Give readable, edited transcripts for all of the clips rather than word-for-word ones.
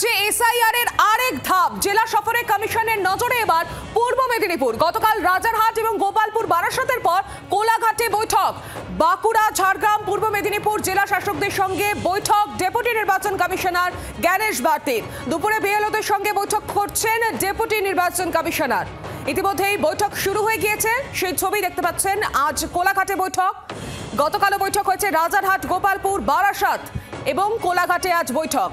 রাজ্যে এসআইআর এর আরেক ধাপ। জেলা সফরে কমিশনের নজরে এবার পূর্ব মেদিনীপুর। গতকাল রাজারহাট এবং গোপালপুর বারাসাতের পর কোলাঘাটে বৈঠক। বাঁকুড়া, ঝাড়গ্রাম, পূর্ব মেদিনীপুর জেলা শাসকদের সঙ্গে বৈঠক ডেপুটি নির্বাচন কমিশনার জ্ঞানেশ ভারতীর। দুপুরে বিএলওদের সঙ্গে বৈঠক করছেন ডেপুটি নির্বাচন কমিশনার। ইতিমধ্যেই বৈঠক শুরু হয়ে গিয়েছে, সেই ছবি দেখতে পাচ্ছেন। আজ কোলাঘাটে বৈঠক, গতকালও বৈঠক হয়েছে রাজারহাট, গোপালপুর, বারাসাত এবং কোলাঘাটে আজ বৈঠক।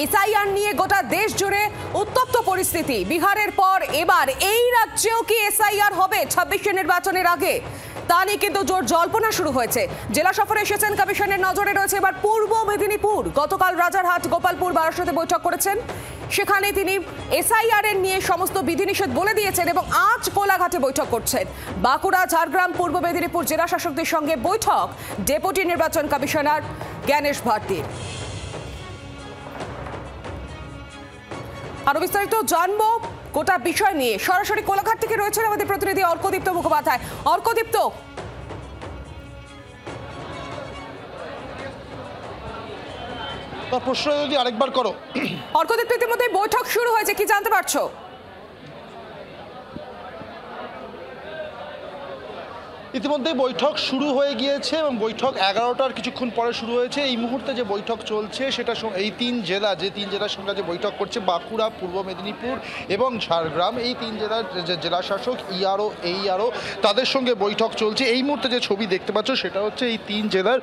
এসআইআর নিয়ে গোটা দেশ জুড়ে উত্তপ্ত পরিস্থিতি। বিহারের পর এবার এই রাজ্যেও কি এসআইআর হবে 26 নির্বাচনের আগে? তা নিয়ে কিন্তু জোর জল্পনা শুরু হয়েছে। জেলা সফরে এসেছেন কমিশনের নজরে রয়েছে এবার পূর্ব মেদিনীপুর। গতকাল রাজারহাট, গোপালপুর, বারাসাতে বৈঠক করেছেন। সেখানে তিনি এসআইআর এর নিয়ে সমস্ত বিধিনিষেধ বলে দিয়েছেন এবং আজ কোলাঘাটে বৈঠক করছেন। বাঁকুড়া, ঝাড়গ্রাম, পূর্ব মেদিনীপুর জেলা শাসকদের সঙ্গে বৈঠক ডেপুটি নির্বাচন কমিশনার জ্ঞানেশ ভারতীর। আরো বিস্তারিত জানবো গোটা বিষয় নিয়ে। সরাসরি কোলাঘাট থেকে রয়েছেন আমাদের প্রতিনিধি অর্কদীপ্ত মুখোপাধ্যায়। অর্কদীপ্ত, প্রশ্ন যদি আরেকবার করো। অর্কদীপ্ত, ইতিমধ্যে বৈঠক শুরু হয়েছে, কি জানতে পারছো? ইতিমধ্যে বৈঠক শুরু হয়ে গিয়েছে এবং বৈঠক 11টার কিছুক্ষণ পরে শুরু হয়েছে। এই মুহূর্তে যে বৈঠক চলছে সেটা এই তিন জেলার সঙ্গে যে বৈঠক করছে বাঁকুড়া, পূর্ব মেদিনীপুর এবং ঝাড়গ্রাম, এই তিন জেলার যে জেলা শাসক ইআরও, এইআরও তাদের সঙ্গে বৈঠক চলছে। এই মুহূর্তে যে ছবি দেখতে পাচ্ছ সেটা হচ্ছে এই তিন জেলার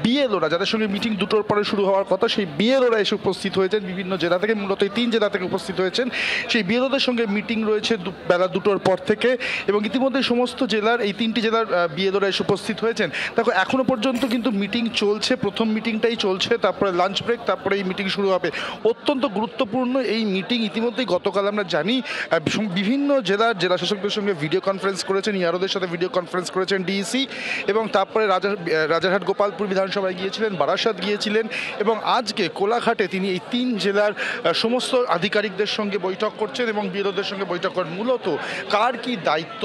বিএলওরা, যাদের সঙ্গে মিটিং 2টোর পরে শুরু হওয়ার কথা, সেই বিএলওরা এসে উপস্থিত হয়েছেন বিভিন্ন জেলা থেকে। মূলত এই তিন জেলা থেকে উপস্থিত হয়েছেন। সেই বিএলওদের সঙ্গে মিটিং রয়েছে বেলা 2টোর পর থেকে এবং ইতিমধ্যে সমস্ত জেলার এই তিনটি জেলার বিএলওরা এসে উপস্থিত হয়েছেন। দেখো, এখনো পর্যন্ত কিন্তু মিটিং চলছে। প্রথম মিটিংটাই চলছে, তারপরে লাঞ্চ ব্রেক, তারপরে এই মিটিং শুরু হবে। অত্যন্ত গুরুত্বপূর্ণ এই মিটিং। ইতিমধ্যেই গতকাল আমরা জানি বিভিন্ন জেলা শাসকদের সঙ্গে ভিডিও কনফারেন্স করেছেন, ইয়ারোদের সাথে ভিডিও কনফারেন্স করেছেন ডিইসি, এবং তারপরে রাজারহাট, গোপালপুর বিধানসভায় গিয়েছিলেন, বারাসাত গিয়েছিলেন এবং আজকে কোলাঘাটে তিনি এই তিন জেলার সমস্ত আধিকারিকদের সঙ্গে বৈঠক করছেন এবং বিএলওদের সঙ্গে বৈঠক করেন। মূলত কার কি দায়িত্ব,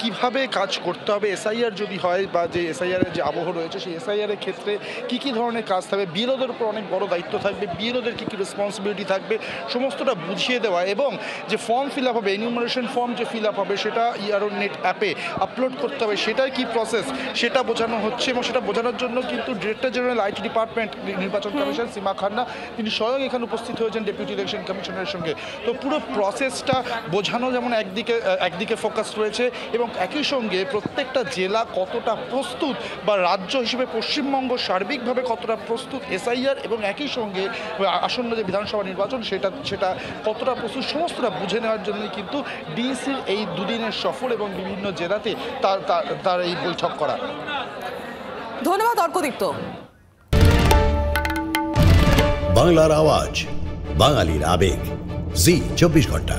কিভাবে কাজ করতে হবে, এসআইআর যদি হয় বা যে এসআইআরের যে আবহ রয়েছে সেই এসআইআরের ক্ষেত্রে কী ধরনের কাজ থাকবে, বিএলওদের উপর অনেক বড় দায়িত্ব থাকবে, বিএলওদের কী রেসপন্সিবিলিটি থাকবে, সমস্তটা বুঝিয়ে দেওয়া। এবং যে ফর্ম ফিল আপ হবে, এনিউমারেশন ফর্ম যে ফিল আপ হবে সেটা ইআরও নেট অ্যাপে আপলোড করতে হবে, সেটার কি প্রসেস সেটা বোঝানো হচ্ছে। এবং সেটা বোঝানোর জন্য কিন্তু ডিরেক্টর জেনারেল আইটি ডিপার্টমেন্ট, নির্বাচন কমিশন সীমা খান্না, তিনি স্বয়ং এখানে উপস্থিত হয়েছেন ডেপুটি ইলেকশন কমিশনের সঙ্গে। তো পুরো প্রসেসটা বোঝানো যেমন একদিকে ফোকাস রয়েছে এবং একই সঙ্গে প্রত্যেকটা জেলা কতটা প্রস্তুত বা রাজ্য হিসেবে পশ্চিমবঙ্গ সার্বিকভাবে কতটা প্রস্তুত এসআইআর এবং একই সঙ্গে আসন্ন যে বিধানসভা নির্বাচন সেটা কতটা প্রস্তুত, সমস্তটা বুঝে নেওয়ার জন্যই কিন্তু ডিইসির এই দুদিনের সফর এবং বিভিন্ন জেলাতে তার এই বৈঠক করা। ধন্যবাদ অর্কদীপ্ত। বাংলার আওয়াজ, বাঙালির আবেগ, জি 24 ঘন্টা।